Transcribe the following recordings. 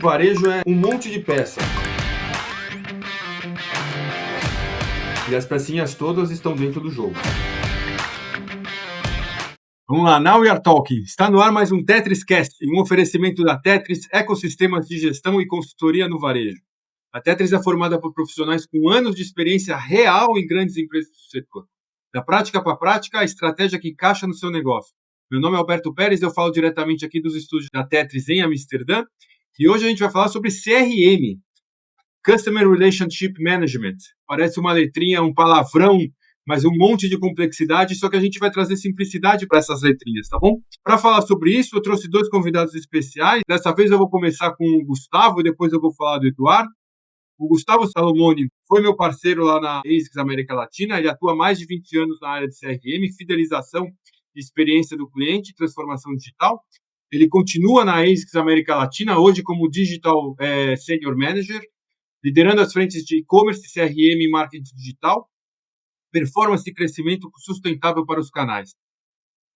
Varejo é um monte de peça. E as pecinhas todas estão dentro do jogo. Vamos lá, Now We Are Talking. Está no ar mais um Tetris Cast, um oferecimento da Tetris, ecossistemas de gestão e consultoria no varejo. A Tetris é formada por profissionais com anos de experiência real em grandes empresas do setor. Da prática para a prática, a estratégia que encaixa no seu negócio. Meu nome é Alberto Pérez, eu falo diretamente aqui dos estúdios da Tetris em Amsterdã. E hoje a gente vai falar sobre CRM, Customer Relationship Management. Parece uma letrinha, um palavrão, mas um monte de complexidade, só que a gente vai trazer simplicidade para essas letrinhas, tá bom? Para falar sobre isso, eu trouxe dois convidados especiais. Dessa vez eu vou começar com o Gustavo e depois eu vou falar do Eduardo. O Gustavo Salomone foi meu parceiro lá na ASICS América Latina. Ele atua há mais de 20 anos na área de CRM, fidelização e experiência do cliente, transformação digital. Ele continua na ASICS América Latina, hoje como Digital Senior Manager, liderando as frentes de e-commerce, CRM e marketing digital, performance e crescimento sustentável para os canais.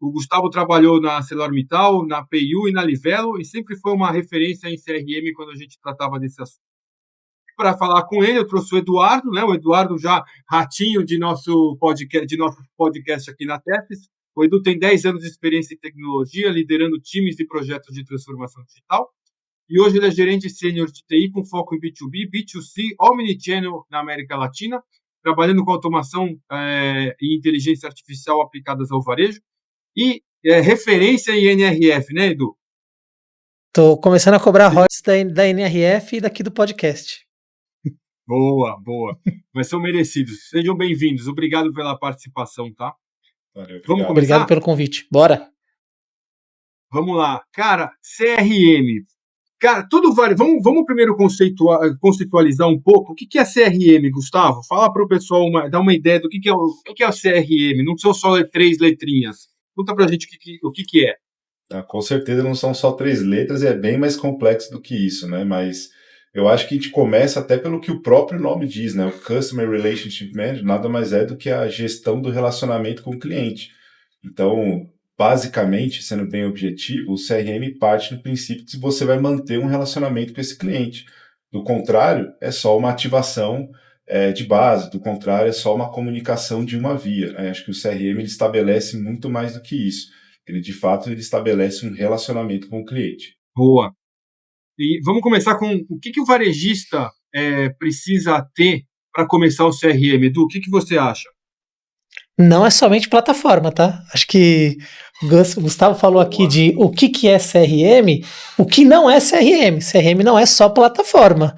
O Gustavo trabalhou na ArcelorMittal, na PayU e na Livelo e sempre foi uma referência em CRM quando a gente tratava desse assunto. Para falar com ele, eu trouxe o Eduardo, né? O Eduardo já ratinho de nosso podcast aqui na Tetris. O Edu tem 10 anos de experiência em tecnologia, liderando times e projetos de transformação digital. E hoje ele é gerente sênior de TI com foco em B2B, B2C, Omnichannel na América Latina, trabalhando com automação e inteligência artificial aplicadas ao varejo. E referência em NRF, né, Edu? Estou começando a cobrar royalties da NRF e daqui do podcast. Boa, boa. Mas são merecidos. Sejam bem-vindos. Obrigado pela participação, tá? Valeu, Vamos começar? Obrigado pelo convite. Bora. Vamos lá. Cara, CRM. Cara, tudo vale. Vamos primeiro conceitualizar um pouco. O que é CRM, Gustavo? Fala para o pessoal, dar uma ideia do que é o CRM. Não são só 3 letrinhas. Conta para a gente o que é. Com certeza não são só 3 letras, é bem mais complexo do que isso, né? Mas eu acho que a gente começa até pelo que o próprio nome diz, né? O Customer Relationship Manager nada mais é do que a gestão do relacionamento com o cliente. Então, basicamente, sendo bem objetivo, o CRM parte do princípio que você vai manter um relacionamento com esse cliente. Do contrário, é só uma ativação de base, do contrário, é só uma comunicação de uma via. Acho que o CRM ele estabelece muito mais do que isso. Ele, de fato, ele estabelece um relacionamento com o cliente. Boa. E vamos começar com o que o varejista precisa ter para começar o CRM. Edu, o que você acha? Não é somente plataforma, tá? Acho que o Gustavo falou aqui de o que é CRM, o que não é CRM. CRM não é só plataforma.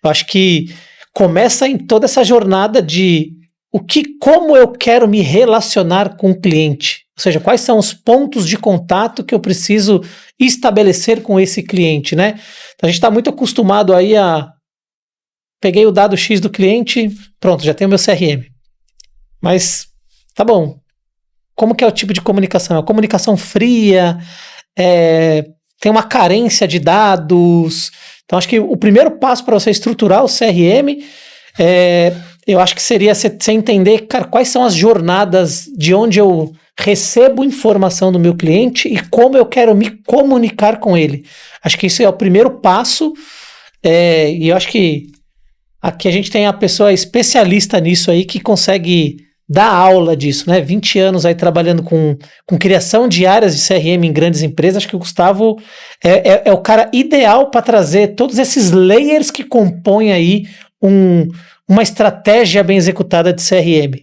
Eu acho que começa em toda essa jornada de como eu quero me relacionar com o cliente. Ou seja, quais são os pontos de contato que eu preciso estabelecer com esse cliente, né? Então, a gente está muito acostumado aí peguei o dado X do cliente, pronto, já tenho meu CRM. Mas, tá bom. Como que é o tipo de comunicação? É uma comunicação fria? Tem uma carência de dados? Então, acho que o primeiro passo para você estruturar o CRM eu acho que seria você entender, cara, quais são as jornadas de onde eu recebo informação do meu cliente e como eu quero me comunicar com ele. Acho que isso é o primeiro passo, e eu acho que aqui a gente tem a pessoa especialista nisso aí que consegue dar aula disso, né? 20 anos aí trabalhando com criação de áreas de CRM em grandes empresas. Acho que o Gustavo é o cara ideal para trazer todos esses layers que compõem aí uma estratégia bem executada de CRM.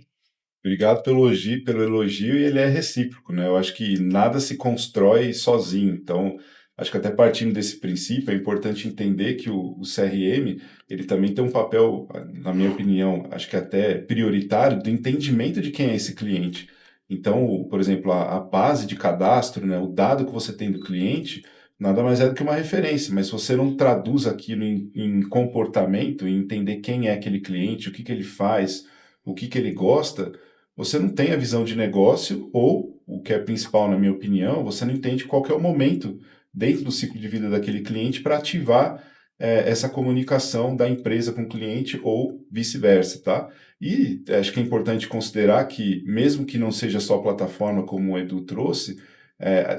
Obrigado pelo elogio, e ele é recíproco, né? Eu acho que nada se constrói sozinho. Então, acho que até partindo desse princípio, é importante entender que o CRM, ele também tem um papel, na minha opinião, acho que até prioritário, do entendimento de quem é esse cliente. Então, por exemplo, a base de cadastro, né, o dado que você tem do cliente, nada mais é do que uma referência, mas se você não traduz aquilo em comportamento, em entender quem é aquele cliente, o que ele faz, o que ele gosta, você não tem a visão de negócio ou, o que é principal na minha opinião, você não entende qual que é o momento dentro do ciclo de vida daquele cliente para ativar essa comunicação da empresa com o cliente ou vice-versa, tá? E acho que é importante considerar que, mesmo que não seja só plataforma como o Edu trouxe,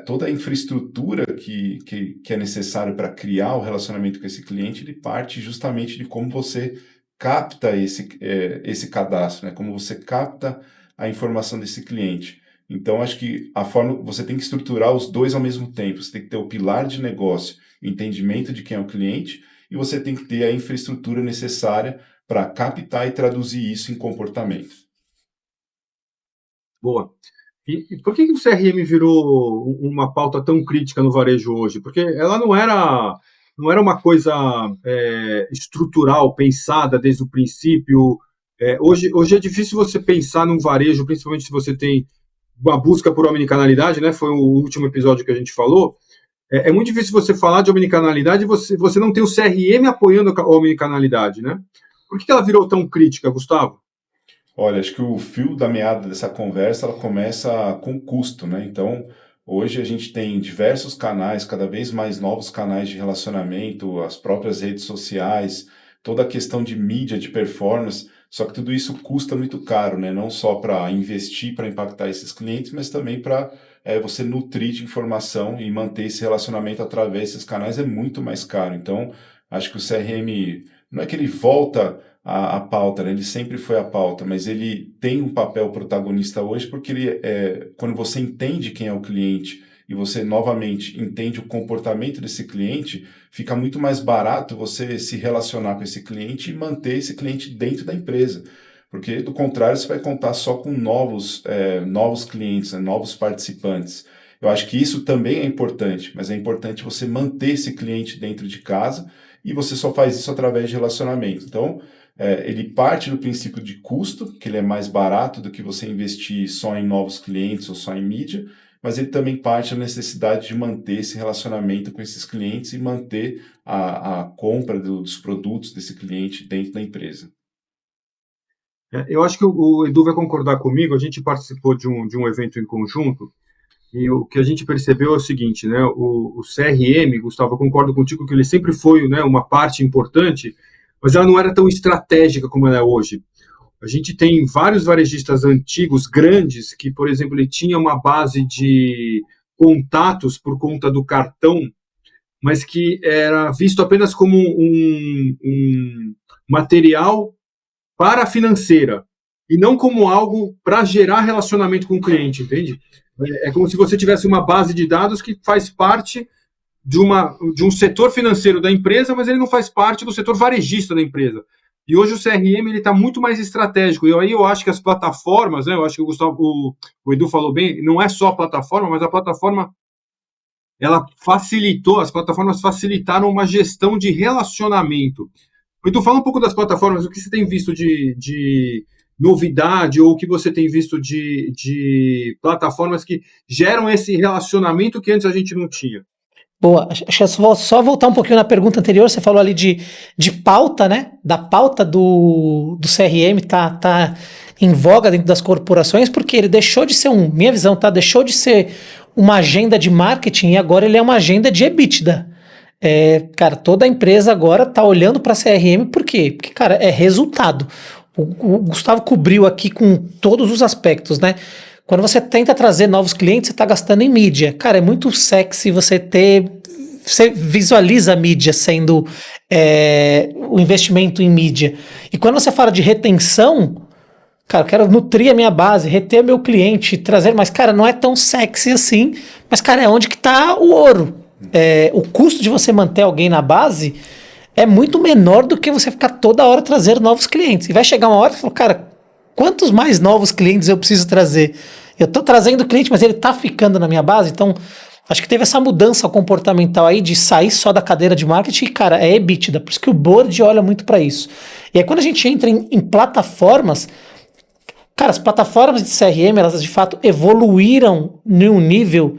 toda a infraestrutura que é necessário para criar o relacionamento com esse cliente, ele parte justamente de como você capta esse cadastro, né? Como você capta a informação desse cliente. Então, acho que você tem que estruturar os dois ao mesmo tempo. Você tem que ter o pilar de negócio, o entendimento de quem é o cliente, e você tem que ter a infraestrutura necessária para captar e traduzir isso em comportamento. Boa. E por que o CRM virou uma pauta tão crítica no varejo hoje? Porque ela não era uma coisa estrutural, pensada desde o princípio. Hoje é difícil você pensar num varejo, principalmente se você tem uma busca por omnicanalidade, né? Foi o último episódio que a gente falou. É muito difícil você falar de omnicanalidade e você não ter o CRM apoiando a omnicanalidade, né? Por que ela virou tão crítica, Gustavo? Olha, acho que o fio da meada dessa conversa, ela começa com custo, né? Então, hoje a gente tem diversos canais, cada vez mais novos canais de relacionamento, as próprias redes sociais, toda a questão de mídia, de performance, só que tudo isso custa muito caro, né? Não só para investir, para impactar esses clientes, mas também para você nutrir de informação e manter esse relacionamento através desses canais é muito mais caro. Então, acho que o CRM, não é que ele volta a pauta, né? Ele sempre foi a pauta, mas ele tem um papel protagonista hoje porque quando você entende quem é o cliente e você novamente entende o comportamento desse cliente, fica muito mais barato você se relacionar com esse cliente e manter esse cliente dentro da empresa. Porque, do contrário, você vai contar só com novos clientes, né? Novos participantes. Eu acho que isso também é importante, mas é importante você manter esse cliente dentro de casa e você só faz isso através de relacionamento. Então, ele parte do princípio de custo, que ele é mais barato do que você investir só em novos clientes ou só em mídia, mas ele também parte da necessidade de manter esse relacionamento com esses clientes e manter a compra dos produtos desse cliente dentro da empresa. Eu acho que o Edu vai concordar comigo. A gente participou de um evento em conjunto e o que a gente percebeu é o seguinte, né? O CRM, Gustavo, eu concordo contigo que ele sempre foi, né, uma parte importante, mas ela não era tão estratégica como ela é hoje. A gente tem vários varejistas antigos, grandes, que, por exemplo, ele tinha uma base de contatos por conta do cartão, mas que era visto apenas como um material para a financeira e não como algo para gerar relacionamento com o cliente, entende? É como se você tivesse uma base de dados que faz parte de um setor financeiro da empresa, mas ele não faz parte do setor varejista da empresa. E hoje o CRM está muito mais estratégico. E aí eu acho que as plataformas, né, eu acho que o Edu falou bem, não é só a plataforma, mas a plataforma as plataformas facilitaram uma gestão de relacionamento. Então, fala um pouco das plataformas, o que você tem visto de novidade ou o que você tem visto de plataformas que geram esse relacionamento que antes a gente não tinha. Boa, acho que é só voltar um pouquinho na pergunta anterior, você falou ali de pauta, né? Da pauta do CRM tá em voga dentro das corporações, porque ele deixou de ser minha visão, tá? Deixou de ser uma agenda de marketing e agora ele é uma agenda de EBITDA. Cara, toda a empresa agora tá olhando para CRM, por quê? Porque, cara, é resultado. O Gustavo cobriu aqui com todos os aspectos, né? Quando você tenta trazer novos clientes, você está gastando em mídia. Cara, é muito sexy você visualiza a mídia sendo o investimento em mídia. E quando você fala de retenção, cara, eu quero nutrir a minha base, reter meu cliente, trazer mais. Cara, não é tão sexy assim, mas, cara, é onde que está o ouro. O custo de você manter alguém na base é muito menor do que você ficar toda hora trazendo novos clientes. E vai chegar uma hora que você fala, cara, quantos mais novos clientes eu preciso trazer? Eu estou trazendo cliente, mas ele está ficando na minha base. Então, acho que teve essa mudança comportamental aí de sair só da cadeira de marketing e, cara, é EBITDA. Por isso que o board olha muito para isso. E aí, quando a gente entra em plataformas, cara, as plataformas de CRM, elas de fato evoluíram num nível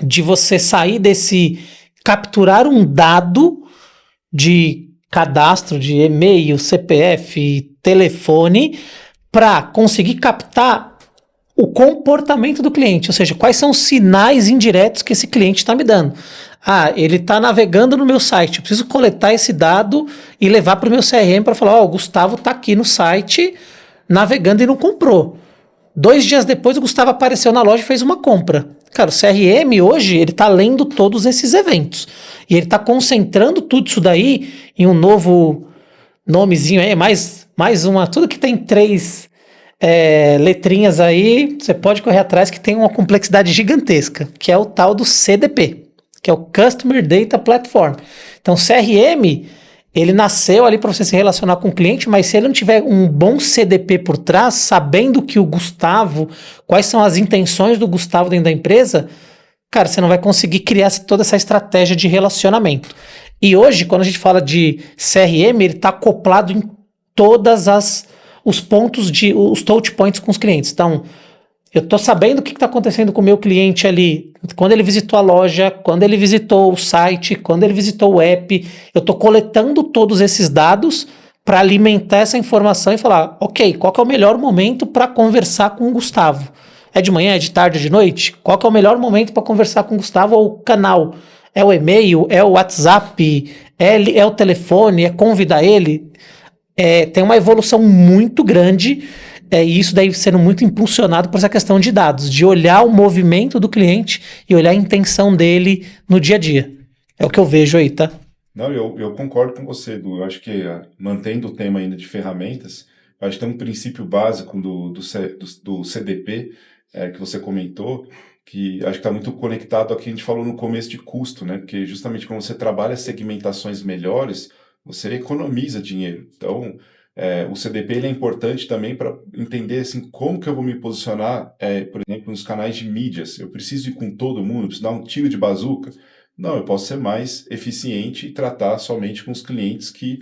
de você sair desse capturar um dado de cadastro de e-mail, CPF, telefone, para conseguir captar o comportamento do cliente, ou seja, quais são os sinais indiretos que esse cliente está me dando. Ele está navegando no meu site, eu preciso coletar esse dado e levar para o meu CRM para falar, o Gustavo está aqui no site navegando e não comprou. 2 dias depois o Gustavo apareceu na loja e fez uma compra. Cara, o CRM hoje, ele tá lendo todos esses eventos. E ele tá concentrando tudo isso daí em um novo nomezinho aí, mais uma, tudo que tem 3 letrinhas aí, você pode correr atrás, que tem uma complexidade gigantesca, que é o tal do CDP, que é o Customer Data Platform. Então, CRM, ele nasceu ali para você se relacionar com o cliente, mas se ele não tiver um bom CDP por trás, sabendo que o Gustavo, quais são as intenções do Gustavo dentro da empresa, cara, você não vai conseguir criar toda essa estratégia de relacionamento. E hoje, quando a gente fala de CRM, ele está acoplado em todas os pontos os touch points com os clientes. Então, eu estou sabendo o que está acontecendo com o meu cliente ali, quando ele visitou a loja, quando ele visitou o site, quando ele visitou o app. Eu estou coletando todos esses dados para alimentar essa informação e falar, ok, qual que é o melhor momento para conversar com o Gustavo? É de manhã, é de tarde, é de noite? Qual que é o melhor momento para conversar com o Gustavo ou o canal? É o e-mail? É o WhatsApp? É o telefone? É convidar ele? Tem uma evolução muito grande, e isso daí sendo muito impulsionado por essa questão de dados, de olhar o movimento do cliente e olhar a intenção dele no dia a dia. É o que eu vejo aí, tá? Não, eu concordo com você, Edu. Eu acho que, mantendo o tema ainda de ferramentas, eu acho que tem um princípio básico do CDP, que você comentou, que acho que está muito conectado ao que a gente falou no começo de custo, né? Porque justamente quando você trabalha segmentações melhores, você economiza dinheiro. Então, o CDP ele é importante também para entender assim, como que eu vou me posicionar, por exemplo, nos canais de mídias. Eu preciso ir com todo mundo, preciso dar um tiro de bazuca? Não, eu posso ser mais eficiente e tratar somente com os clientes que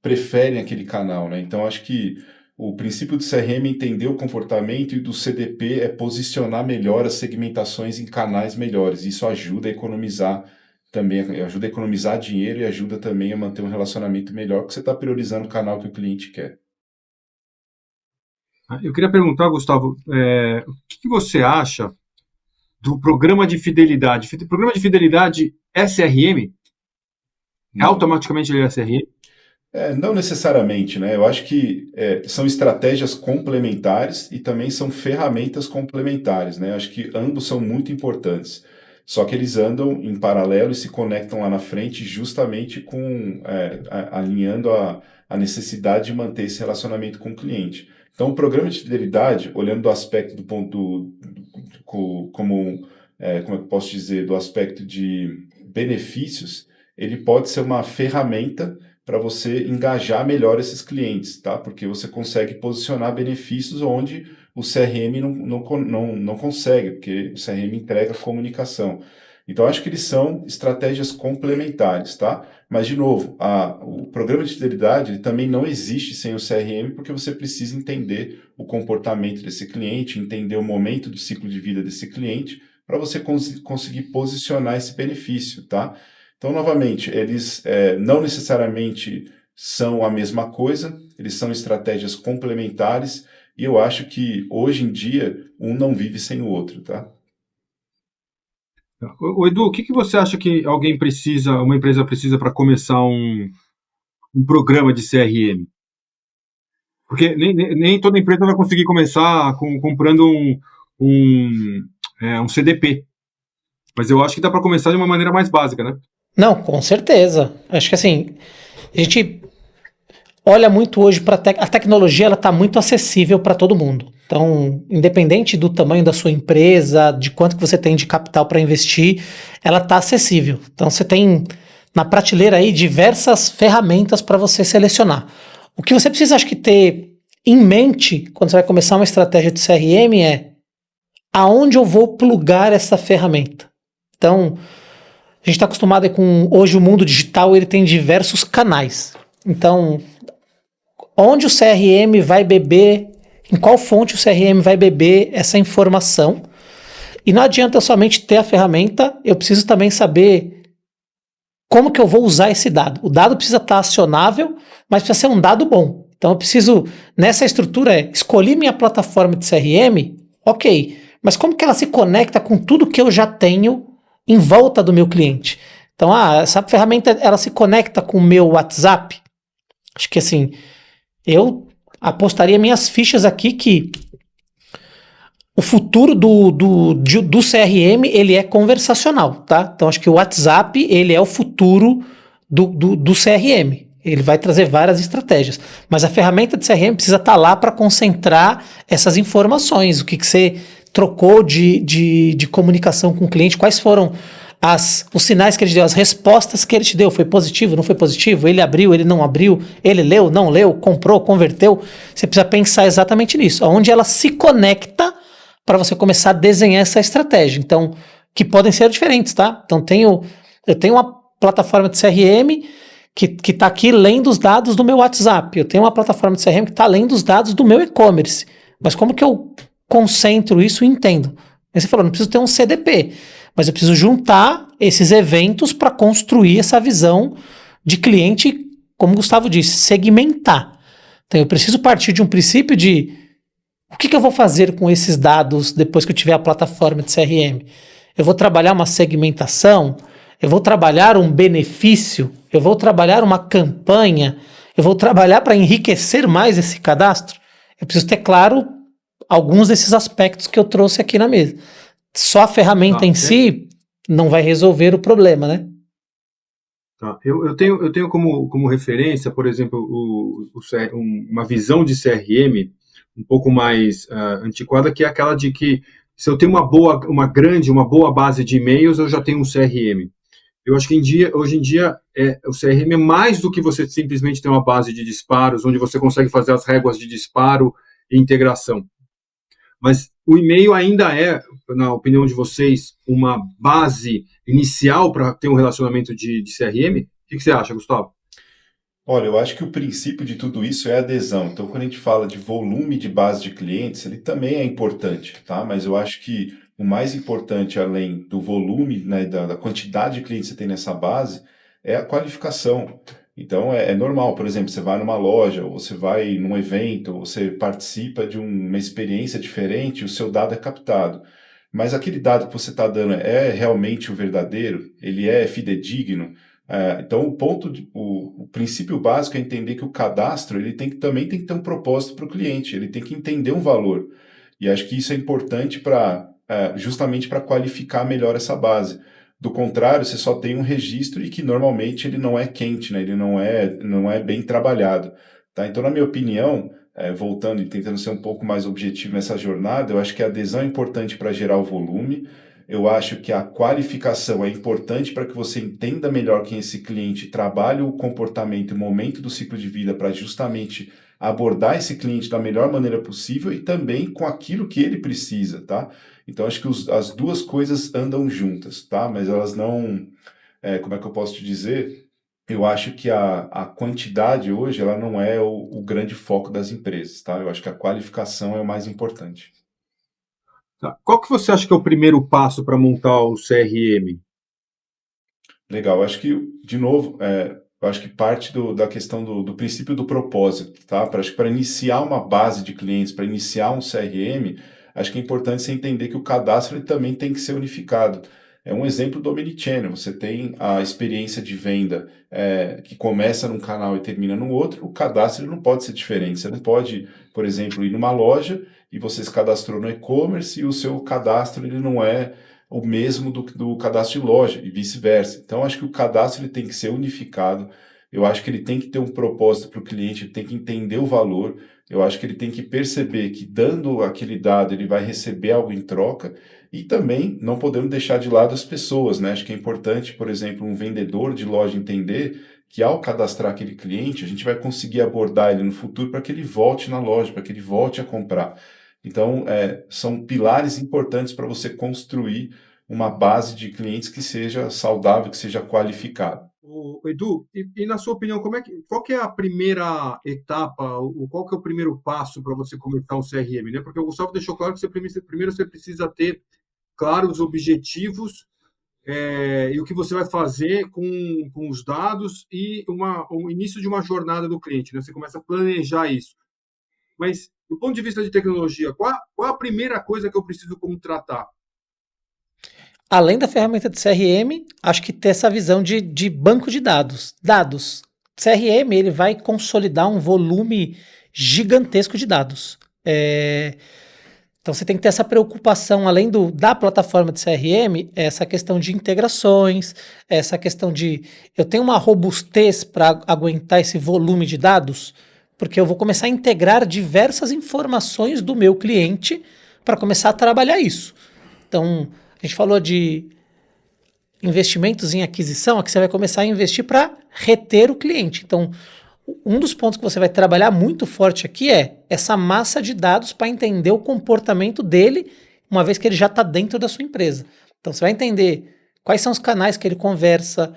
preferem aquele canal, né? Então, acho que o princípio do CRM é entender o comportamento e do CDP é posicionar melhor as segmentações em canais melhores. Isso ajuda a economizar também, ajuda a economizar dinheiro e ajuda também a manter um relacionamento melhor, porque você está priorizando o canal que o cliente quer. Eu queria perguntar, Gustavo, o que você acha do programa de fidelidade? O programa de fidelidade é CRM? Automaticamente ele é CRM? Não necessariamente, né? Eu acho que são estratégias complementares e também são ferramentas complementares, né? Acho que ambos são muito importantes. Só que eles andam em paralelo e se conectam lá na frente justamente alinhando a necessidade de manter esse relacionamento com o cliente. Então, o programa de fidelidade, olhando do aspecto do ponto, como é que eu posso dizer, do aspecto de benefícios, ele pode ser uma ferramenta para você engajar melhor esses clientes, tá? Porque você consegue posicionar benefícios onde o CRM não consegue, porque o CRM entrega comunicação. Então, acho que eles são estratégias complementares, tá? Mas, de novo, o programa de fidelidade ele também não existe sem o CRM, porque você precisa entender o comportamento desse cliente, entender o momento do ciclo de vida desse cliente, para você conseguir posicionar esse benefício, tá? Então, novamente, eles não necessariamente são a mesma coisa, eles são estratégias complementares, e eu acho que, hoje em dia, um não vive sem o outro, tá? Edu, o que você acha que uma empresa precisa para começar um programa de CRM? Porque nem toda empresa vai conseguir começar comprando um CDP. Mas eu acho que dá para começar de uma maneira mais básica, né? Não, com certeza. Acho que assim, a gente olha muito hoje para a tecnologia, ela está muito acessível para todo mundo. Então, independente do tamanho da sua empresa, de quanto que você tem de capital para investir, ela está acessível. Então, você tem na prateleira aí diversas ferramentas para você selecionar. O que você precisa, acho que, ter em mente quando você vai começar uma estratégia de CRM é aonde eu vou plugar essa ferramenta. Então, a gente está acostumado com hoje o mundo digital, ele tem diversos canais. Então, onde o CRM vai beber, em qual fonte o CRM vai beber essa informação. E não adianta eu somente ter a ferramenta, eu preciso também saber como que eu vou usar esse dado. O dado precisa estar acionável, mas precisa ser um dado bom. Então eu preciso, nessa estrutura, escolhi minha plataforma de CRM, ok, mas como que ela se conecta com tudo que eu já tenho em volta do meu cliente? Então, essa ferramenta, ela se conecta com o meu WhatsApp? Acho que assim, eu apostaria minhas fichas aqui que o futuro do CRM, ele é conversacional, tá? Então, acho que o WhatsApp, ele é o futuro do CRM. Ele vai trazer várias estratégias. Mas a ferramenta de CRM precisa estar lá para concentrar essas informações. O que você trocou de comunicação com o cliente, quais foram os sinais que ele te deu, as respostas que ele te deu. Foi positivo, não foi positivo? Ele abriu, ele não abriu? Ele leu, não leu? Comprou, converteu? Você precisa pensar exatamente nisso. Onde ela se conecta para você começar a desenhar essa estratégia. Então, que podem ser diferentes, tá? Então, eu tenho uma plataforma de CRM que está aqui lendo os dados do meu WhatsApp. Eu tenho uma plataforma de CRM que está lendo os dados do meu e-commerce. Mas como que eu concentro isso e entendo? Aí você falou, não preciso ter um CDP, mas eu preciso juntar esses eventos para construir essa visão de cliente, como o Gustavo disse, segmentar. Então, eu preciso partir de um princípio de o que eu vou fazer com esses dados depois que eu tiver a plataforma de CRM? Eu vou trabalhar uma segmentação? Eu vou trabalhar um benefício? Eu vou trabalhar uma campanha? Eu vou trabalhar para enriquecer mais esse cadastro? Eu preciso ter claro alguns desses aspectos que eu trouxe aqui na mesa. Só a ferramenta em si não vai resolver o problema, né? Tá. Eu tenho como referência, por exemplo, uma visão de CRM um pouco mais antiquada, que é aquela de que se eu tenho uma boa base de e-mails, eu já tenho um CRM. Eu acho que hoje em dia o CRM é mais do que você simplesmente ter uma base de disparos, onde você consegue fazer as réguas de disparo e integração. Mas o e-mail ainda é, na opinião de vocês, uma base inicial para ter um relacionamento de CRM? O que você acha, Gustavo? Olha, eu acho que o princípio de tudo isso é a adesão. Então, quando a gente fala de volume de base de clientes, ele também é importante, tá? Mas eu acho que o mais importante, além do volume, né, da quantidade de clientes que você tem nessa base, é a qualificação. Então, é normal, por exemplo, você vai numa loja, ou você vai num evento, ou você participa de uma experiência diferente, o seu dado é captado. Mas aquele dado que você está dando é realmente o verdadeiro? Ele é fidedigno? Então, o princípio básico é entender que o cadastro ele também tem que ter um propósito para o cliente, ele tem que entender um valor. E acho que isso é importante justamente para qualificar melhor essa base. Do contrário, você só tem um registro e que normalmente ele não é quente, né? Ele não é bem trabalhado. Tá? Então, na minha opinião, voltando e tentando ser um pouco mais objetivo nessa jornada, eu acho que a adesão é importante para gerar o volume. Eu acho que a qualificação é importante para que você entenda melhor quem é esse cliente, trabalhe o comportamento e o momento do ciclo de vida para justamente abordar esse cliente da melhor maneira possível e também com aquilo que ele precisa, tá? Então, acho que as duas coisas andam juntas, tá? Mas elas não... como é que eu posso te dizer? Eu acho que a quantidade hoje, ela não é o grande foco das empresas, tá? Eu acho que a qualificação é o mais importante. Tá. Qual que você acha que é o primeiro passo para montar o CRM? Legal, acho que, de novo, eu acho que parte da questão do princípio do propósito, tá? Acho que para iniciar uma base de clientes, para iniciar um CRM, acho que é importante você entender que o cadastro ele também tem que ser unificado. É um exemplo do Omnichannel, você tem a experiência de venda que começa num canal e termina no outro, o cadastro ele não pode ser diferente. Você não pode, por exemplo, ir numa loja e você se cadastrou no e-commerce e o seu cadastro ele não é o mesmo do cadastro de loja e vice-versa. Então, acho que o cadastro ele tem que ser unificado, eu acho que ele tem que ter um propósito para o cliente, ele tem que entender o valor, eu acho que ele tem que perceber que dando aquele dado ele vai receber algo em troca e também não podemos deixar de lado as pessoas, né? Acho que é importante, por exemplo, um vendedor de loja entender que ao cadastrar aquele cliente, a gente vai conseguir abordar ele no futuro para que ele volte na loja, para que ele volte a comprar. Então, são pilares importantes para você construir uma base de clientes que seja saudável, que seja qualificada. Edu, e na sua opinião, qual que é a primeira etapa, qual que é o primeiro passo para você começar um CRM, né? Porque o Gustavo deixou claro que primeiro você precisa ter claros os objetivos e o que você vai fazer com os dados e o início de uma jornada do cliente, né? Você começa a planejar isso. Mas, do ponto de vista de tecnologia, qual a primeira coisa que eu preciso contratar? Além da ferramenta de CRM, acho que ter essa visão de banco de dados. Dados. CRM, ele vai consolidar um volume gigantesco de dados. Então você tem que ter essa preocupação, além da plataforma de CRM, essa questão de integrações, essa questão de eu tenho uma robustez para aguentar esse volume de dados, porque eu vou começar a integrar diversas informações do meu cliente para começar a trabalhar isso. Então, a gente falou de investimentos em aquisição, aqui você vai começar a investir para reter o cliente. Então, um dos pontos que você vai trabalhar muito forte aqui é essa massa de dados para entender o comportamento dele, uma vez que ele já está dentro da sua empresa. Então você vai entender quais são os canais que ele conversa,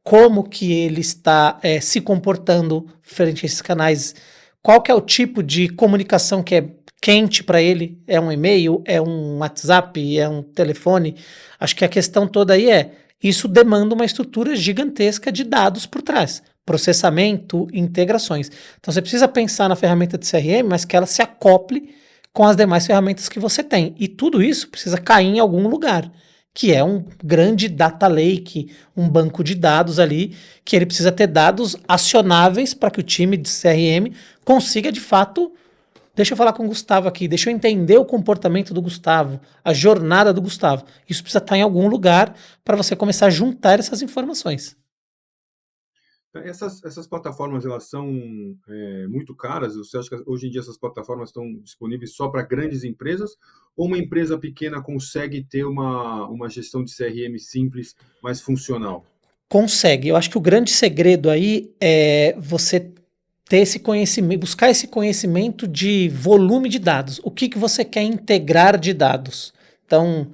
como que ele está se comportando frente a esses canais, qual que é o tipo de comunicação que é quente para ele, é um e-mail, é um WhatsApp, é um telefone. Acho que a questão toda aí isso demanda uma estrutura gigantesca de dados por trás. Processamento, integrações. Então você precisa pensar na ferramenta de CRM, mas que ela se acople com as demais ferramentas que você tem. E tudo isso precisa cair em algum lugar, que é um grande data lake, um banco de dados ali, que ele precisa ter dados acionáveis para que o time de CRM consiga de fato. Deixa eu falar com o Gustavo aqui, deixa eu entender o comportamento do Gustavo, a jornada do Gustavo. Isso precisa estar em algum lugar para você começar a juntar essas informações. Essas plataformas, elas são muito caras? Você acha que hoje em dia essas plataformas estão disponíveis só para grandes empresas? Ou uma empresa pequena consegue ter uma gestão de CRM simples, mais funcional? Consegue. Eu acho que o grande segredo aí é você ter esse conhecimento, buscar esse conhecimento de volume de dados. O que você quer integrar de dados? Então,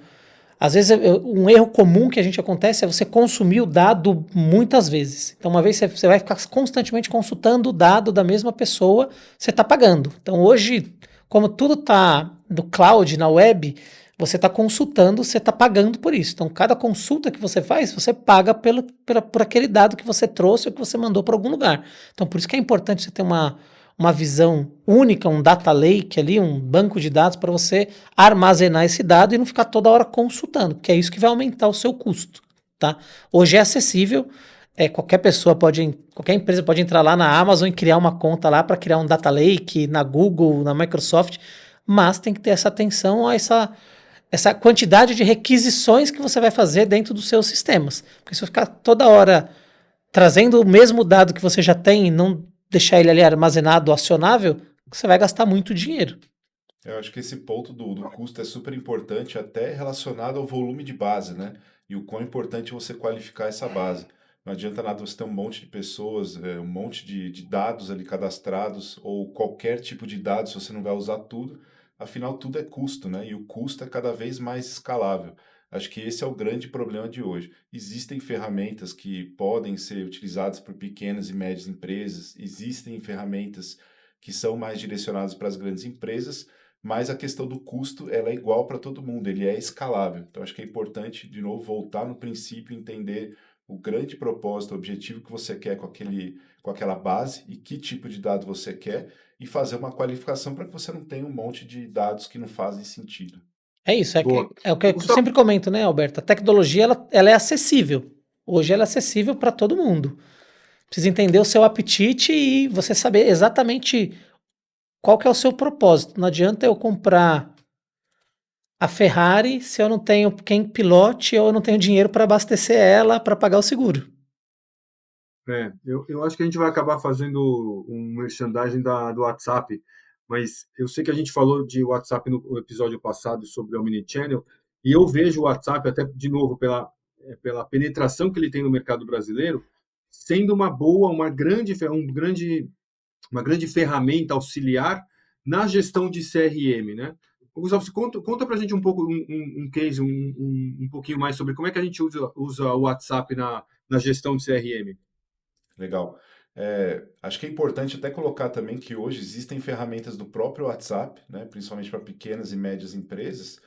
às vezes, um erro comum que a gente acontece é você consumir o dado muitas vezes. Então, uma vez você vai ficar constantemente consultando o dado da mesma pessoa, você está pagando. Então, hoje, como tudo está no cloud, na web, você está consultando, você está pagando por isso. Então, cada consulta que você faz, você paga por aquele dado que você trouxe ou que você mandou para algum lugar. Então, por isso que é importante você ter uma visão única, um data lake ali, um banco de dados para você armazenar esse dado e não ficar toda hora consultando, porque é isso que vai aumentar o seu custo, tá? Hoje é acessível, qualquer empresa pode entrar lá na Amazon e criar uma conta lá para criar um data lake, na Google, na Microsoft, mas tem que ter essa atenção a essa quantidade de requisições que você vai fazer dentro dos seus sistemas. Porque se você ficar toda hora trazendo o mesmo dado que você já tem e não deixar ele ali armazenado, acionável, você vai gastar muito dinheiro. Eu acho que esse ponto do custo é super importante, até relacionado ao volume de base, né? E o quão importante é você qualificar essa base. Não adianta nada você ter um monte de pessoas, um monte de dados ali cadastrados, ou qualquer tipo de dados, se você não vai usar tudo. Afinal, tudo é custo, né? E o custo é cada vez mais escalável. Acho que esse é o grande problema de hoje. Existem ferramentas que podem ser utilizadas por pequenas e médias empresas, existem ferramentas que são mais direcionadas para as grandes empresas, mas a questão do custo ela é igual para todo mundo, ele é escalável. Então acho que é importante, de novo, voltar no princípio e entender o grande propósito, o objetivo que você quer com aquela base e que tipo de dado você quer e fazer uma qualificação para que você não tenha um monte de dados que não fazem sentido. É isso, Boa. é o que eu sempre comento, né, Alberto? A tecnologia ela é acessível. Hoje ela é acessível para todo mundo. Precisa entender o seu apetite e você saber exatamente qual que é o seu propósito. Não adianta eu comprar a Ferrari se eu não tenho quem pilote ou eu não tenho dinheiro para abastecer ela para pagar o seguro. Eu acho que a gente vai acabar fazendo um merchandising do WhatsApp, mas eu sei que a gente falou de WhatsApp no episódio passado sobre o Omnichannel, e eu vejo o WhatsApp, até de novo, pela penetração que ele tem no mercado brasileiro, sendo uma grande ferramenta auxiliar na gestão de CRM, né? Gustavo, você conta para a gente um pouco um case, um pouquinho mais sobre como é que a gente usa o WhatsApp na gestão de CRM. Legal. Acho que é importante até colocar também que hoje existem ferramentas do próprio WhatsApp, né, principalmente para pequenas e médias empresas,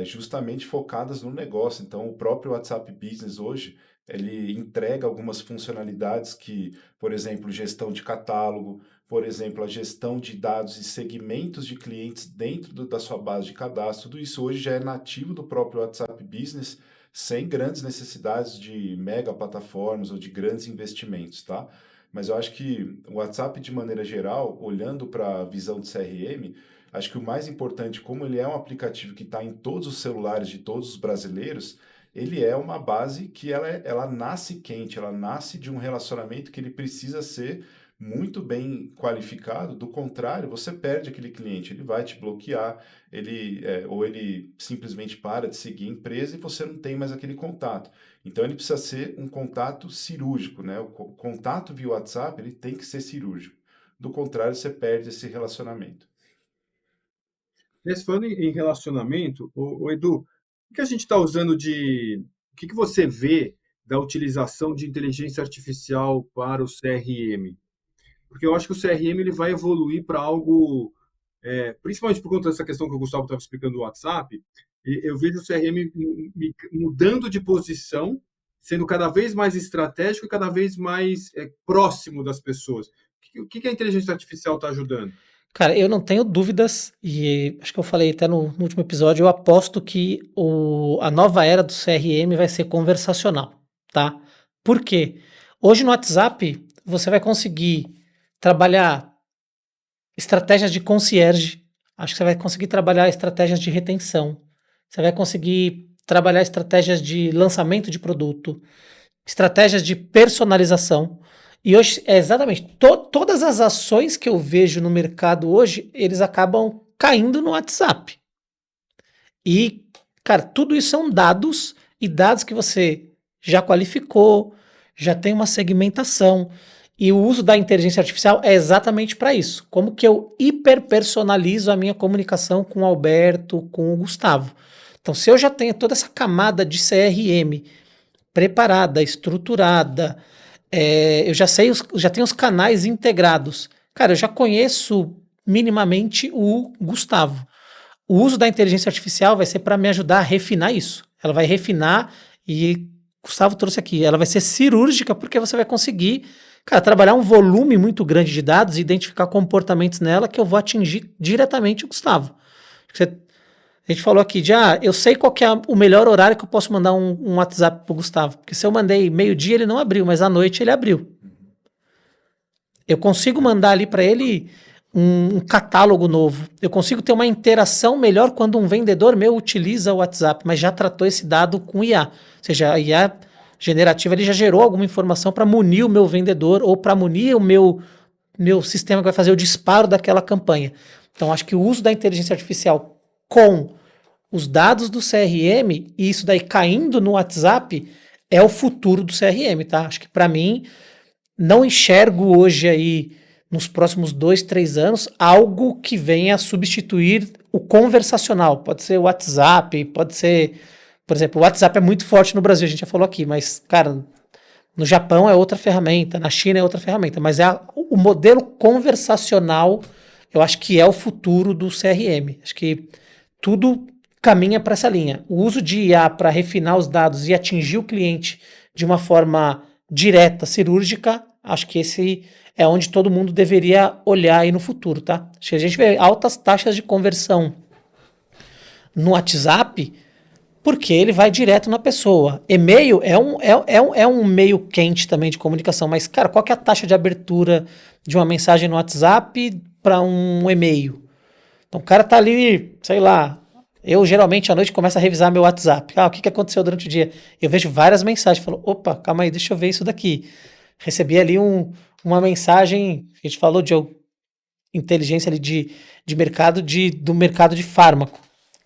justamente focadas no negócio. Então, o próprio WhatsApp Business hoje, ele entrega algumas funcionalidades que, por exemplo, gestão de catálogo, por exemplo, a gestão de dados e segmentos de clientes dentro da sua base de cadastro. Tudo isso hoje já é nativo do próprio WhatsApp Business, sem grandes necessidades de mega plataformas ou de grandes investimentos, tá? Mas eu acho que o WhatsApp, de maneira geral, olhando para a visão de CRM, acho que o mais importante, como ele é um aplicativo que está em todos os celulares de todos os brasileiros, ele é uma base que ela nasce quente, ela nasce de um relacionamento que ele precisa ser muito bem qualificado. Do contrário, você perde aquele cliente, ele vai te bloquear, ou ele simplesmente para de seguir a empresa e você não tem mais aquele contato. Então ele precisa ser um contato cirúrgico, né? O contato via WhatsApp, ele tem que ser cirúrgico. Do contrário, você perde esse relacionamento. Mas falando em relacionamento, Edu, o que a gente está usando de. O que você vê da utilização de inteligência artificial para o CRM? Porque eu acho que o CRM ele vai evoluir para algo, principalmente por conta dessa questão que o Gustavo estava explicando do WhatsApp, eu vejo o CRM mudando de posição, sendo cada vez mais estratégico e cada vez mais próximo das pessoas. O que a inteligência artificial está ajudando? Cara, eu não tenho dúvidas, e acho que eu falei até no último episódio, eu aposto que a nova era do CRM vai ser conversacional, tá? Por quê? Hoje no WhatsApp você vai conseguir trabalhar estratégias de concierge, acho que você vai conseguir trabalhar estratégias de retenção, você vai conseguir trabalhar estratégias de lançamento de produto, estratégias de personalização. E hoje, exatamente, todas as ações que eu vejo no mercado hoje, eles acabam caindo no WhatsApp. E, cara, tudo isso são dados, e dados que você já qualificou, já tem uma segmentação. E o uso da inteligência artificial é exatamente para isso. Como que eu hiperpersonalizo a minha comunicação com o Alberto, com o Gustavo. Então, se eu já tenho toda essa camada de CRM preparada, estruturada, eu já tenho os canais integrados. Cara, eu já conheço minimamente o Gustavo. O uso da inteligência artificial vai ser para me ajudar a refinar isso. Ela vai refinar e Gustavo trouxe aqui, ela vai ser cirúrgica porque você vai conseguir, cara, trabalhar um volume muito grande de dados e identificar comportamentos nela que eu vou atingir diretamente o Gustavo. A gente falou aqui eu sei qual que é o melhor horário que eu posso mandar um WhatsApp pro Gustavo, porque se eu mandei meio-dia ele não abriu, mas à noite ele abriu. Eu consigo mandar ali para ele um catálogo novo. Eu consigo ter uma interação melhor quando um vendedor meu utiliza o WhatsApp, mas já tratou esse dado com IA. Ou seja, a IA generativa ele já gerou alguma informação para munir o meu vendedor ou para munir o meu sistema que vai fazer o disparo daquela campanha. Então, acho que o uso da inteligência artificial com os dados do CRM e isso daí caindo no WhatsApp é o futuro do CRM, tá? Acho que para mim não enxergo hoje aí nos próximos 2, 3 anos algo que venha substituir o conversacional. Pode ser o WhatsApp, pode ser, por exemplo, o WhatsApp é muito forte no Brasil, a gente já falou aqui, mas cara, no Japão é outra ferramenta, na China é outra ferramenta, mas o modelo conversacional eu acho que é o futuro do CRM. Acho que tudo caminha para essa linha. O uso de IA para refinar os dados e atingir o cliente de uma forma direta, cirúrgica, acho que esse é onde todo mundo deveria olhar aí no futuro, tá? Acho que a gente vê altas taxas de conversão no WhatsApp porque ele vai direto na pessoa. E-mail é um meio quente também de comunicação, mas, cara, qual que é a taxa de abertura de uma mensagem no WhatsApp para um e-mail? Então o cara tá ali, sei lá, eu geralmente à noite começo a revisar meu WhatsApp. O que aconteceu durante o dia? Eu vejo várias mensagens, falo, opa, calma aí, deixa eu ver isso daqui. Recebi ali uma mensagem, a gente falou de inteligência ali de mercado, do mercado de fármaco.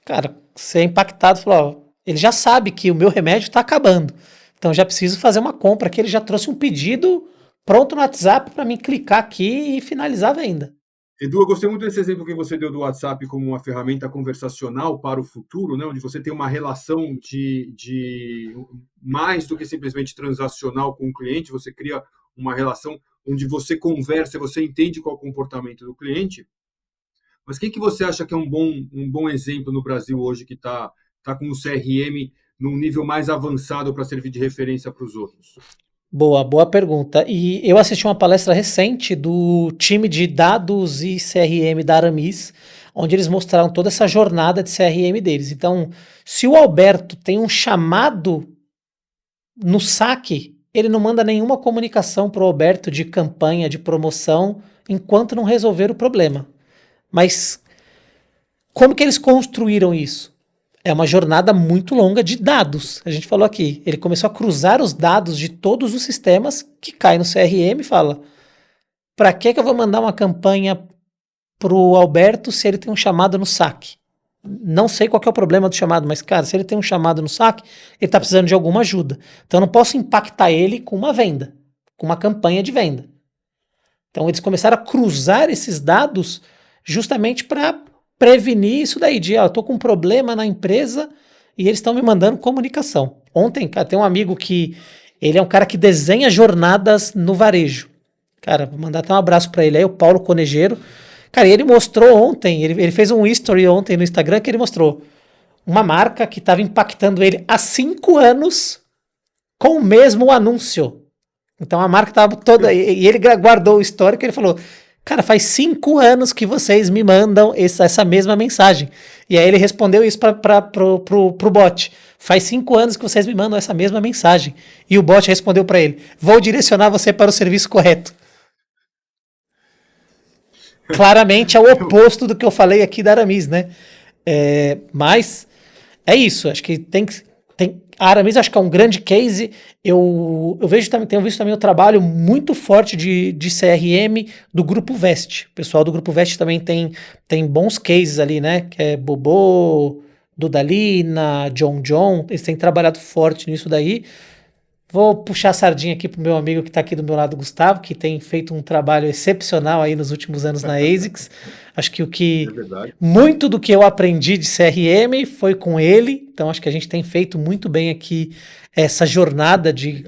Cara, você é impactado, falou, ele já sabe que o meu remédio está acabando, então já preciso fazer uma compra aqui, ele já trouxe um pedido pronto no WhatsApp para mim clicar aqui e finalizar a venda. Edu, eu gostei muito desse exemplo que você deu do WhatsApp como uma ferramenta conversacional para o futuro, né, onde você tem uma relação de mais do que simplesmente transacional com o cliente, você cria uma relação onde você conversa, você entende qual é o comportamento do cliente. Mas quem que você acha que é um bom exemplo no Brasil hoje que está com o CRM num nível mais avançado para servir de referência para os outros? Boa pergunta. E eu assisti uma palestra recente do time de dados e CRM da Aramis, onde eles mostraram toda essa jornada de CRM deles. Então, se o Alberto tem um chamado no saque, ele não manda nenhuma comunicação para o Alberto de campanha, de promoção, enquanto não resolver o problema. Mas Como que eles construíram isso? É uma jornada muito longa de dados. A gente falou aqui. Ele começou a cruzar os dados de todos os sistemas que caem no CRM e fala: para que eu vou mandar uma campanha pro Alberto se ele tem um chamado no saque? Não sei qual que é o problema do chamado, mas, cara, se ele tem um chamado no saque, ele está precisando de alguma ajuda. Então eu não posso impactar ele com uma venda, com uma campanha de venda. Então eles começaram a cruzar esses dados justamente para prevenir isso daí, de eu tô com um problema na empresa e eles estão me mandando comunicação. Ontem, cara, tem um amigo que ele é um cara que desenha jornadas no varejo. Cara, vou mandar até um abraço para ele aí, o Paulo Conejeiro. Cara, ele mostrou ontem, ele fez um history ontem no Instagram que ele mostrou uma marca que estava impactando ele há 5 anos com o mesmo anúncio. Então a marca estava toda. E ele guardou o histórico e ele falou: cara, faz 5 anos que vocês me mandam essa mesma mensagem. E aí ele respondeu isso pro bot. Faz 5 anos que vocês me mandam essa mesma mensagem. E o bot respondeu para ele: vou direcionar você para o serviço correto. Claramente é o oposto do que eu falei aqui da Aramis, né? Mas é isso. Acho que tem a Aramis acho que é um grande case. Eu vejo também, tenho visto também o trabalho muito forte de CRM do Grupo Vest. O pessoal do Grupo Vest também tem bons cases ali, né? Que é Bobô, Dudalina, John. Eles têm trabalhado forte nisso daí. Vou puxar a sardinha aqui pro meu amigo que está aqui do meu lado, Gustavo, que tem feito um trabalho excepcional aí nos últimos anos na ASICS. Acho que muito do que eu aprendi de CRM foi com ele, então acho que a gente tem feito muito bem aqui essa jornada de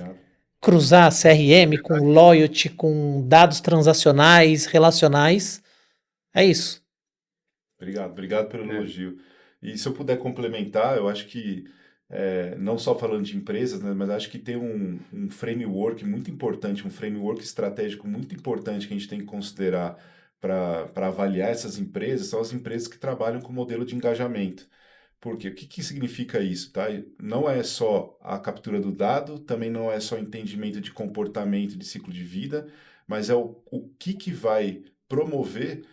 cruzar CRM com loyalty, com dados transacionais, relacionais. É isso. Obrigado pelo elogio. E se eu puder complementar, eu acho que não só falando de empresas, né, mas acho que tem um framework muito importante, um framework estratégico muito importante que a gente tem que considerar para avaliar essas empresas, são as empresas que trabalham com modelo de engajamento. Porque o que significa isso, tá? Não é só a captura do dado, também não é só entendimento de comportamento de ciclo de vida, mas é o que vai promover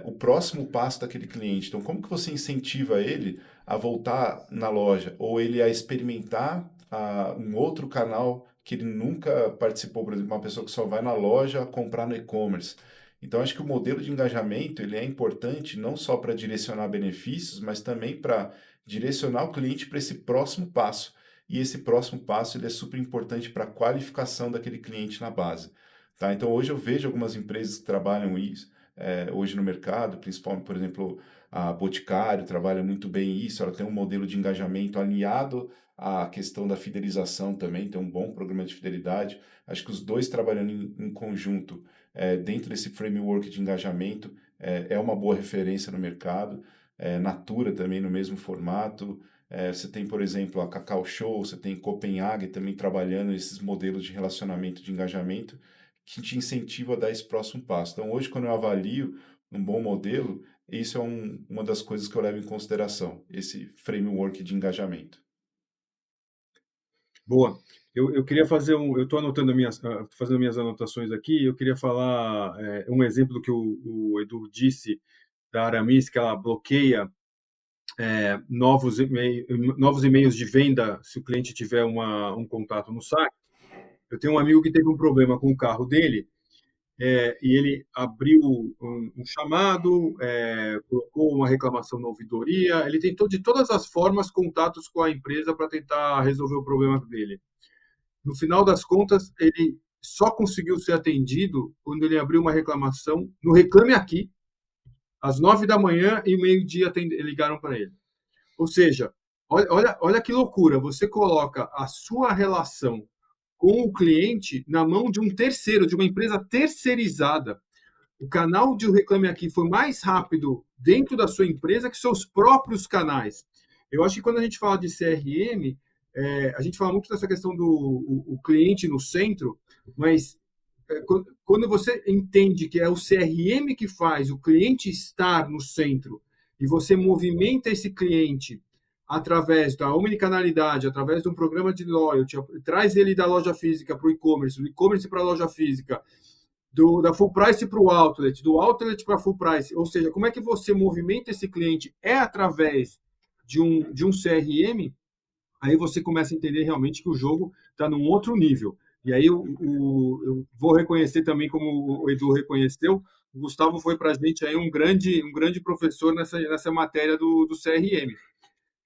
o próximo passo daquele cliente. Então, como que você incentiva ele a voltar na loja ou ele a experimentar um outro canal que ele nunca participou, por exemplo, uma pessoa que só vai na loja comprar no e-commerce. Então, acho que o modelo de engajamento ele é importante não só para direcionar benefícios, mas também para direcionar o cliente para esse próximo passo. E esse próximo passo ele é super importante para a qualificação daquele cliente na base. Tá? Então, hoje eu vejo algumas empresas que trabalham isso, hoje no mercado, principalmente, por exemplo, a Boticário trabalha muito bem isso, ela tem um modelo de engajamento alinhado à questão da fidelização também, tem um bom programa de fidelidade. Acho que os dois trabalhando em conjunto, dentro desse framework de engajamento, é uma boa referência no mercado. Natura também no mesmo formato. Você tem, por exemplo, a Cacau Show, você tem Copenhague também trabalhando esses modelos de relacionamento, de engajamento, que te incentiva a dar esse próximo passo. Então, hoje, quando eu avalio um bom modelo, isso é uma das coisas que eu levo em consideração, esse framework de engajamento. Boa. Eu queria fazer eu estou anotando fazendo minhas anotações aqui. Eu queria falar um exemplo do que o Edu disse da Aramis, que ela bloqueia novos e-mails de venda se o cliente tiver um contato no site. Eu tenho um amigo que teve um problema com o carro dele e ele abriu um chamado, colocou uma reclamação na ouvidoria. Ele tentou de todas as formas contatos com a empresa para tentar resolver o problema dele. No final das contas, ele só conseguiu ser atendido quando ele abriu uma reclamação no Reclame Aqui, às 9 da manhã, e meio-dia ligaram para ele. Ou seja, olha que loucura, você coloca a sua relação com o cliente na mão de um terceiro, de uma empresa terceirizada. O canal de Reclame Aqui foi mais rápido dentro da sua empresa que seus próprios canais. Eu acho que quando a gente fala de CRM, a gente fala muito dessa questão do o cliente no centro, mas quando você entende que é o CRM que faz o cliente estar no centro e você movimenta esse cliente através da omnicanalidade, através de um programa de loyalty, traz ele da loja física para o e-commerce, do e-commerce para a loja física, da full price para o outlet, do outlet para full price, ou seja, como é que você movimenta esse cliente através de um CRM, aí você começa a entender realmente que o jogo está num outro nível. E aí eu vou reconhecer também, como o Edu reconheceu, o Gustavo foi para a gente aí um grande professor nessa matéria do CRM.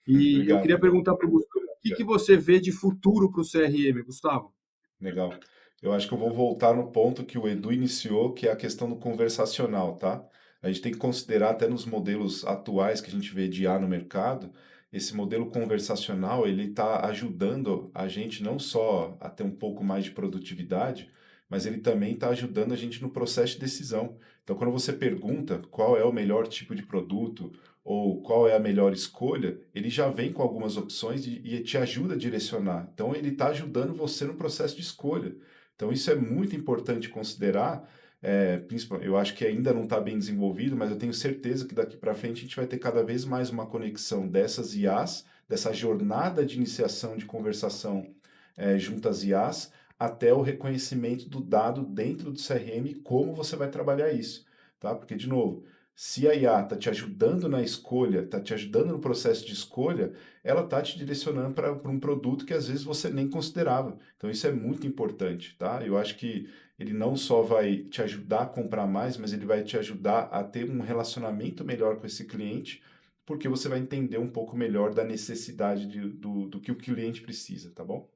E eu queria Obrigado. perguntar para o Gustavo, o que você vê de futuro para o CRM, Gustavo? Legal. Eu acho que eu vou voltar no ponto que o Edu iniciou, que é a questão do conversacional, tá? A gente tem que considerar até nos modelos atuais que a gente vê de IA no mercado, esse modelo conversacional, ele está ajudando a gente não só a ter um pouco mais de produtividade, mas ele também está ajudando a gente no processo de decisão. Então, quando você pergunta qual é o melhor tipo de produto ou qual é a melhor escolha, ele já vem com algumas opções e te ajuda a direcionar. Então, ele está ajudando você no processo de escolha. Então, isso é muito importante considerar. Principalmente, eu acho que ainda não está bem desenvolvido, mas eu tenho certeza que daqui para frente a gente vai ter cada vez mais uma conexão dessas IAs, dessa jornada de iniciação de conversação junto às IAs, até o reconhecimento do dado dentro do CRM e como você vai trabalhar isso, tá? Porque, de novo, se a IA está te ajudando na escolha, está te ajudando no processo de escolha, ela está te direcionando para um produto que às vezes você nem considerava. Então isso é muito importante, tá? Eu acho que ele não só vai te ajudar a comprar mais, mas ele vai te ajudar a ter um relacionamento melhor com esse cliente, porque você vai entender um pouco melhor da necessidade do que o cliente precisa, tá bom?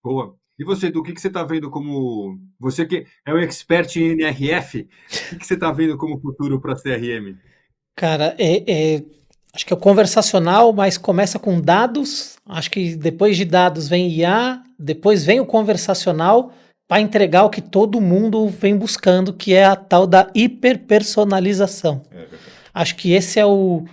Boa. E você, Edu, o que você está vendo como. Você que é o expert em NRF, o que você está vendo como futuro para a CRM? Cara, acho que é o conversacional, mas começa com dados. Acho que depois de dados vem IA, depois vem o conversacional para entregar o que todo mundo vem buscando, que é a tal da hiperpersonalização. É verdade. Acho que esse é o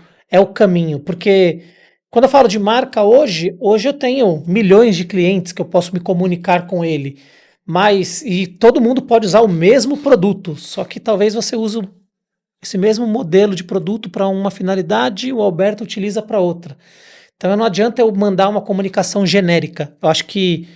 caminho, porque quando eu falo de marca hoje eu tenho milhões de clientes que eu posso me comunicar com ele, mas e todo mundo pode usar o mesmo produto, só que talvez você use esse mesmo modelo de produto para uma finalidade e o Alberto utiliza para outra. Então não adianta eu mandar uma comunicação genérica. Eu acho que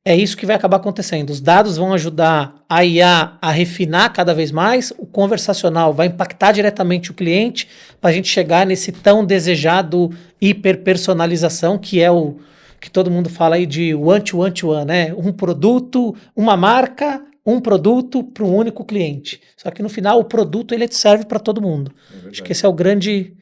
é isso que vai acabar acontecendo. Os dados vão ajudar a IA a refinar cada vez mais, o conversacional vai impactar diretamente o cliente para a gente chegar nesse tão desejado hiperpersonalização, que é o que todo mundo fala aí de one to one to one, né? Um produto, uma marca, um produto para um único cliente. Só que no final o produto ele serve para todo mundo. É Acho que verdade. esse é o grande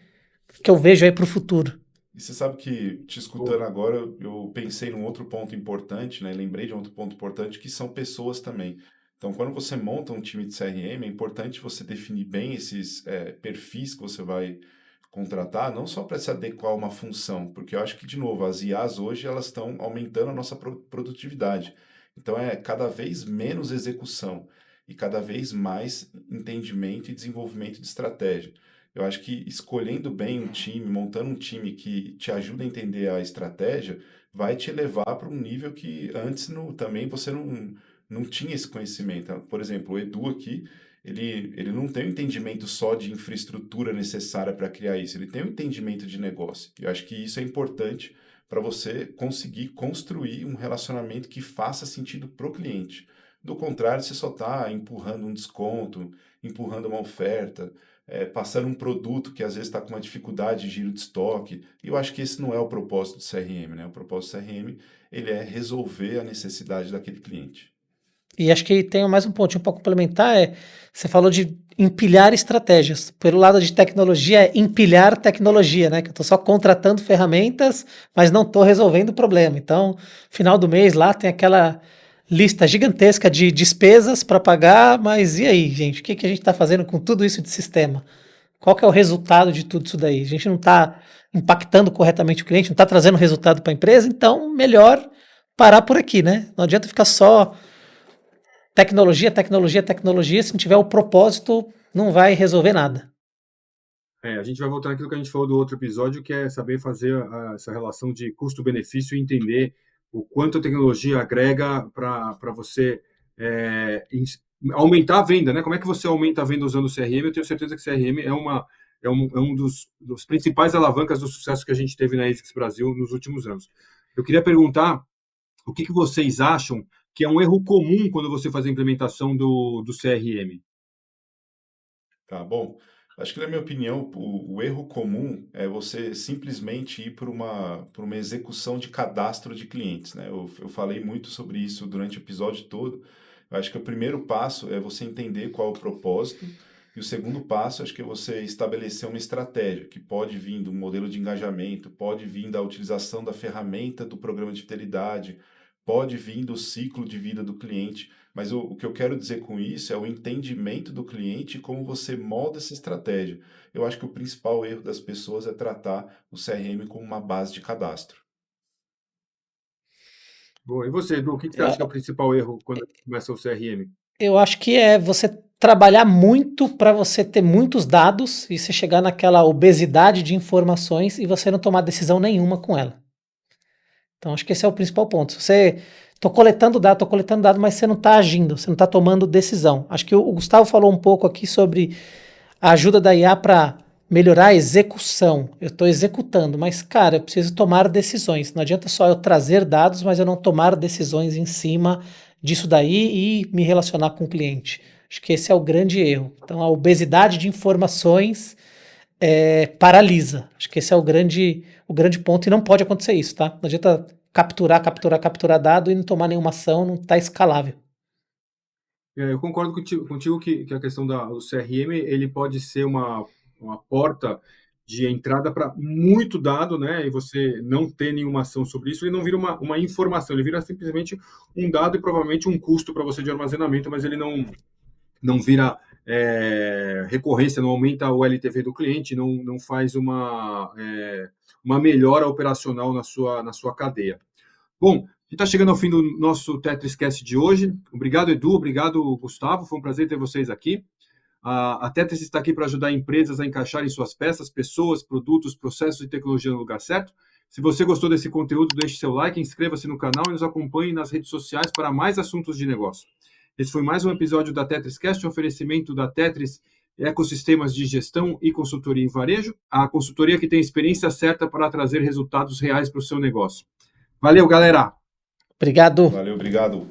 que eu vejo aí para o futuro. E você sabe que, te escutando agora, eu pensei num outro ponto importante, né? Lembrei de um outro ponto importante, que são pessoas também. Então, quando você monta um time de CRM, é importante você definir bem esses perfis que você vai contratar, não só para se adequar a uma função, porque eu acho que, de novo, as IAs hoje elas estão aumentando a nossa produtividade. Então, é cada vez menos execução e cada vez mais entendimento e desenvolvimento de estratégia. Eu acho que escolhendo bem um time, montando um time que te ajuda a entender a estratégia, vai te levar para um nível que antes também você não tinha esse conhecimento. Por exemplo, o Edu aqui, ele não tem um entendimento só de infraestrutura necessária para criar isso, ele tem um entendimento de negócio. E eu acho que isso é importante para você conseguir construir um relacionamento que faça sentido para o cliente. Do contrário, você só está empurrando um desconto, empurrando uma oferta, passando um produto que às vezes está com uma dificuldade de giro de estoque. E eu acho que esse não é o propósito do CRM, né? O propósito do CRM, ele é resolver a necessidade daquele cliente. E acho que tem mais um pontinho para complementar, você falou de empilhar estratégias. Pelo lado de tecnologia, é empilhar tecnologia, né? Que eu estou só contratando ferramentas, mas não estou resolvendo o problema. Então, final do mês lá tem aquela lista gigantesca de despesas para pagar, mas e aí, gente? O que a gente está fazendo com tudo isso de sistema? Qual que é o resultado de tudo isso daí? A gente não está impactando corretamente o cliente, não está trazendo resultado para a empresa, então melhor parar por aqui, né? Não adianta ficar só tecnologia, tecnologia, tecnologia, se não tiver o propósito, não vai resolver nada. A gente vai voltar naquilo que a gente falou do outro episódio, que é saber fazer essa relação de custo-benefício e entender o quanto a tecnologia agrega para você aumentar a venda, né? Como é que você aumenta a venda usando o CRM? Eu tenho certeza que o CRM é um dos principais alavancas do sucesso que a gente teve na ASICS Brasil nos últimos anos. Eu queria perguntar o que vocês acham que é um erro comum quando você faz a implementação do CRM? Tá bom. Acho que, na minha opinião, o erro comum é você simplesmente ir por uma execução de cadastro de clientes, né? Eu falei muito sobre isso durante o episódio todo. Eu acho que o primeiro passo é você entender qual é o propósito, e o segundo passo, acho que é você estabelecer uma estratégia, que pode vir do modelo de engajamento, pode vir da utilização da ferramenta do programa de fidelidade, pode vir do ciclo de vida do cliente. Mas o que eu quero dizer com isso é o entendimento do cliente e como você molda essa estratégia. Eu acho que o principal erro das pessoas é tratar o CRM como uma base de cadastro. Bom, e você, Edu, o que você acha que é o principal erro quando começa o CRM? Eu acho que é você trabalhar muito para você ter muitos dados e você chegar naquela obesidade de informações e você não tomar decisão nenhuma com ela. Então acho que esse é o principal ponto. Você tô coletando dado, mas você não está agindo, você não está tomando decisão. Acho que o Gustavo falou um pouco aqui sobre a ajuda da IA para melhorar a execução. Eu estou executando, mas, cara, eu preciso tomar decisões. Não adianta só eu trazer dados, mas eu não tomar decisões em cima disso daí e me relacionar com o cliente. Acho que esse é o grande erro. Então, a obesidade de informações paralisa. Acho que esse é o grande ponto e não pode acontecer isso, tá? Não adianta capturar dado e não tomar nenhuma ação, não está escalável. Eu concordo contigo que a questão do CRM ele pode ser uma porta de entrada para muito dado, né? E você não ter nenhuma ação sobre isso, ele não vira uma informação, ele vira simplesmente um dado e provavelmente um custo para você de armazenamento, mas ele não vira recorrência, não aumenta o LTV do cliente, não faz uma melhora operacional na sua cadeia. Bom, a gente está chegando ao fim do nosso TetrisCast de hoje. Obrigado, Edu. Obrigado, Gustavo. Foi um prazer ter vocês aqui. A Tetris está aqui para ajudar empresas a encaixarem suas peças, pessoas, produtos, processos e tecnologia no lugar certo. Se você gostou desse conteúdo, deixe seu like, inscreva-se no canal e nos acompanhe nas redes sociais para mais assuntos de negócio. Esse foi mais um episódio da TetrisCast, um oferecimento da Tetris Ecossistemas de Gestão e Consultoria em Varejo, a consultoria que tem experiência certa para trazer resultados reais para o seu negócio. Valeu, galera! Obrigado. Valeu, obrigado.